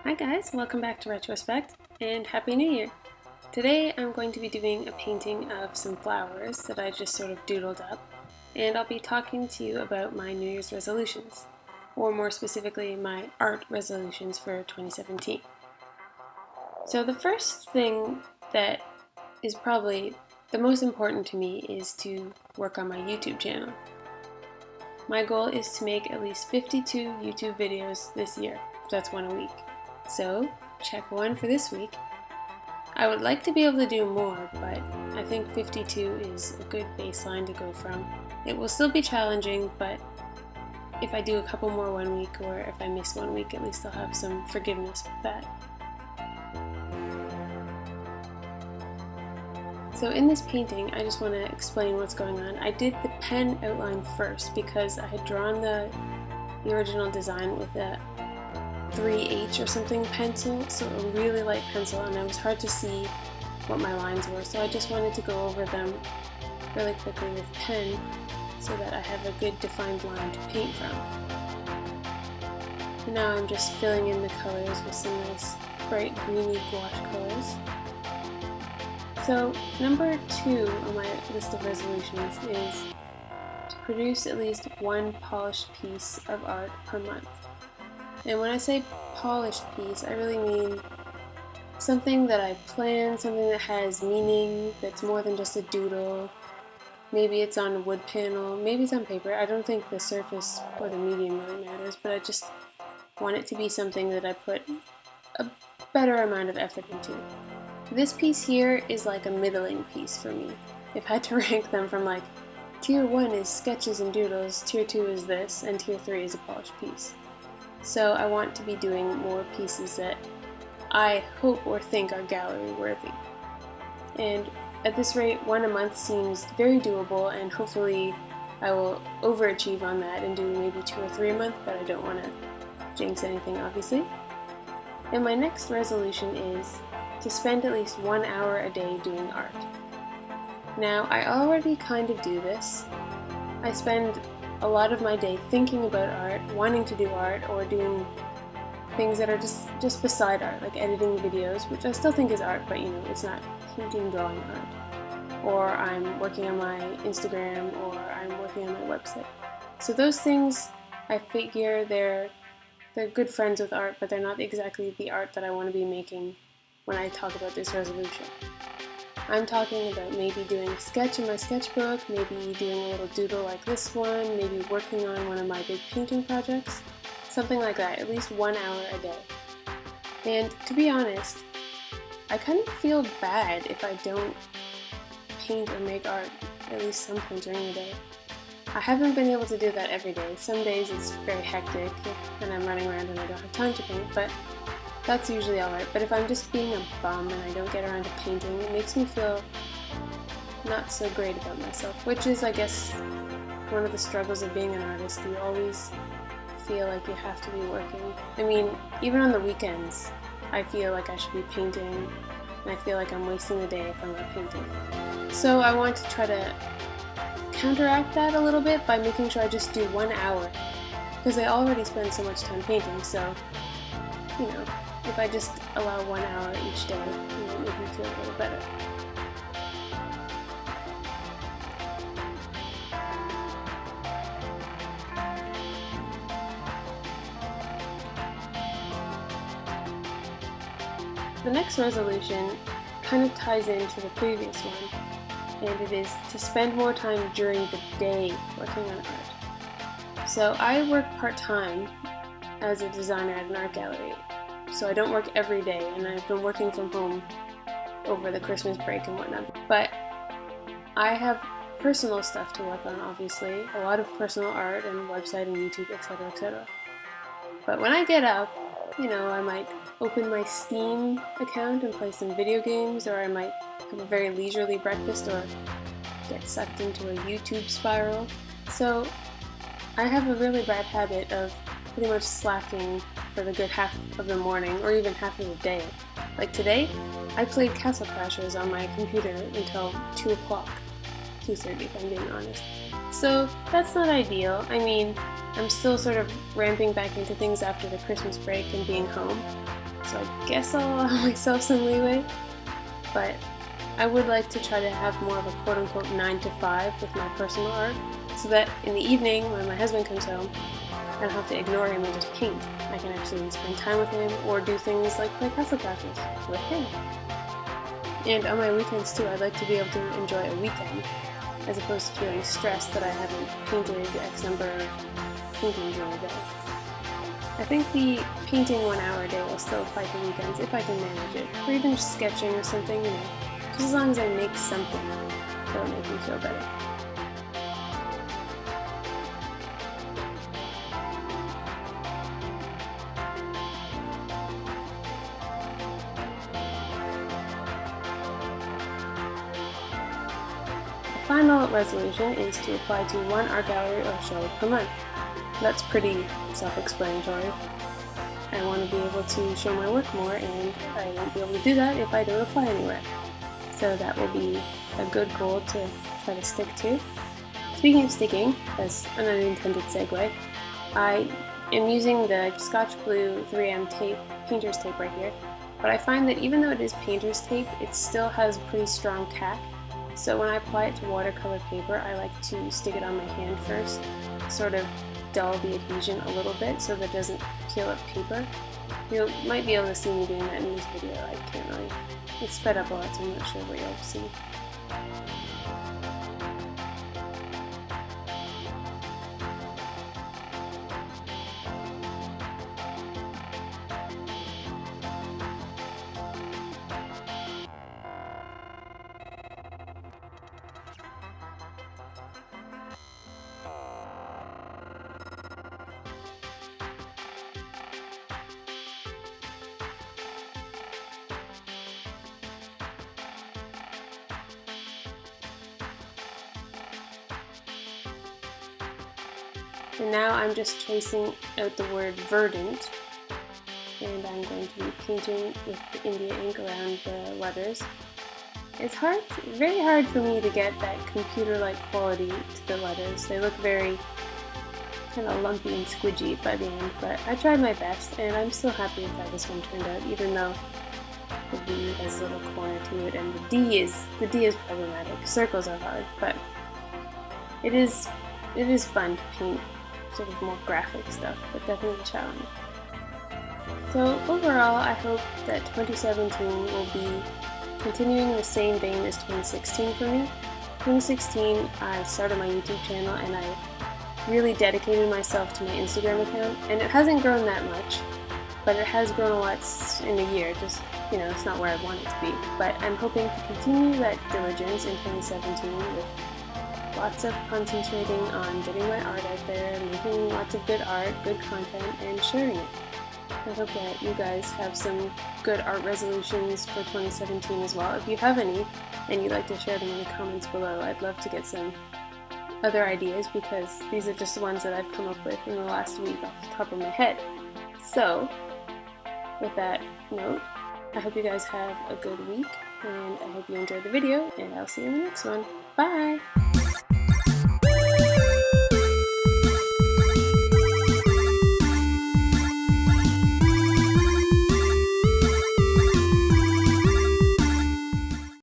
Hi guys, welcome back to Retrospect, and Happy New Year! Today I'm going to be doing a painting of some flowers that I just sort of doodled up, and I'll be talking to you about my New Year's resolutions, or more specifically my art resolutions for 2017. So the first thing that is probably the most important to me is to work on my YouTube channel. My goal is to make at least 52 YouTube videos this year. That's one a week. So, check one for this week. I would like to be able to do more, but I think 52 is a good baseline to go from. It will still be challenging, but if I do a couple more one week, or if I miss 1 week, at least I'll have some forgiveness with that. So in this painting, I just want to explain what's going on. I did the pen outline first because I had drawn the original design with a 3H or something pencil, so a really light pencil, and it was hard to see what my lines were, so I just wanted to go over them really quickly with pen so that I have a good defined line to paint from. And now I'm just filling in the colors with some nice bright greeny gouache colors. So number 2 on my list of resolutions is to produce at least one polished piece of art per month. And when I say polished piece, I really mean something that I plan, something that has meaning, that's more than just a doodle. Maybe it's on a wood panel, maybe it's on paper. I don't think the surface or the medium really matters, but I just want it to be something that I put a better amount of effort into. This piece here is like a middling piece for me. If I had to rank them from like tier 1 is sketches and doodles, tier 2 is this, and tier 3 is a polished piece. So I want to be doing more pieces that I hope or think are gallery worthy. And at this rate, one a month seems very doable, and hopefully I will overachieve on that and do maybe 2 or 3 a month, but I don't want to jinx anything, obviously. And my next resolution is to spend at least 1 hour a day doing art. Now, I already kind of do this. I spend a lot of my day thinking about art, wanting to do art, or doing things that are just beside art, like editing videos, which I still think is art, but it's not painting, drawing art. Or I'm working on my Instagram, or I'm working on my website. So those things, I figure they're good friends with art, but they're not exactly the art that I want to be making when I talk about this resolution. I'm talking about maybe doing a sketch in my sketchbook, maybe doing a little doodle like this one, maybe working on one of my big painting projects, something like that, at least 1 hour a day. And to be honest, I kind of feel bad if I don't paint or make art at least some point during the day. I haven't been able to do that every day. Some days it's very hectic and I'm running around and I don't have time to paint, but that's usually alright. But if I'm just being a bum and I don't get around to painting, it makes me feel not so great about myself, which is, I guess, one of the struggles of being an artist. You always feel like you have to be working. I mean, even on the weekends, I feel like I should be painting, and I feel like I'm wasting the day if I'm not painting. So I want to try to counteract that a little bit by making sure I just do 1 hour, because I already spend so much time painting, so, if I just allow 1 hour each day, it will make me feel a little better. The next resolution kind of ties into the previous one, and it is to spend more time during the day working on art. So I work part-time as a designer at an art gallery. So I don't work every day, and I've been working from home over the Christmas break and whatnot. But I have personal stuff to work on, obviously, a lot of personal art and website and YouTube, etc., etc. But when I get up, I might open my Steam account and play some video games, or I might have a very leisurely breakfast, or get sucked into a YouTube spiral. So I have a really bad habit of pretty much slacking for the good half of the morning, or even half of the day. Like today, I played Castle Crashers on my computer until 2 o'clock, 2:30 if I'm being honest. So that's not ideal. I mean, I'm still sort of ramping back into things after the Christmas break and being home. so I guess I'll allow myself some leeway, but I would like to try to have more of a quote-unquote 9 to 5 with my personal art, so that in the evening when my husband comes home, I don't have to ignore him and just paint. I can actually spend time with him or do things like play puzzle classes with him. And on my weekends too, I'd like to be able to enjoy a weekend as opposed to feeling stressed that I haven't painted X number of paintings in a day. I think the painting 1 hour a day will still apply to weekends if I can manage it, or even just sketching or something, you know, just as long as I make something that'll make me feel better. The final resolution is to apply to one art gallery or show per month. That's pretty self-explanatory. I want to be able to show my work more, and I won't be able to do that if I don't apply anywhere. So that will be a good goal to try to stick to. Speaking of sticking, as an unintended segue, I am using the Scotch-Blue 3M tape, painter's tape right here, but I find that even though it is painter's tape, it still has pretty strong tack. So when I apply it to watercolor paper, I like to stick it on my hand first, sort of dull the adhesion a little bit so that it doesn't peel up paper. You might be able to see me doing that in this video. I can't really, it's sped up a lot, so I'm not sure what you'll see. And now I'm just tracing out the word verdant, and I'm going to be painting with the India ink around the letters. It's very hard for me to get that computer-like quality to the letters. They look very kind of lumpy and squidgy by the end, but I tried my best, and I'm still happy with how this one turned out, even though the V has a little corner to it, and the D is problematic. Circles are hard, but it is fun to paint sort of more graphic stuff, but definitely a challenge. So overall, I hope that 2017 will be continuing the same vein as 2016 for me. 2016, I started my YouTube channel and I really dedicated myself to my Instagram account, and it hasn't grown that much, but it has grown a lot in a year. Just, you know, it's not where I want it to be, but I'm hoping to continue that diligence in 2017 with lots of concentrating on getting my art out there, making lots of good art, good content, and sharing it. I hope that you guys have some good art resolutions for 2017 as well. If you have any, and you'd like to share them in the comments below, I'd love to get some other ideas, because these are just the ones that I've come up with in the last week off the top of my head. So, with that note, I hope you guys have a good week, and I hope you enjoyed the video, and I'll see you in the next one. Bye!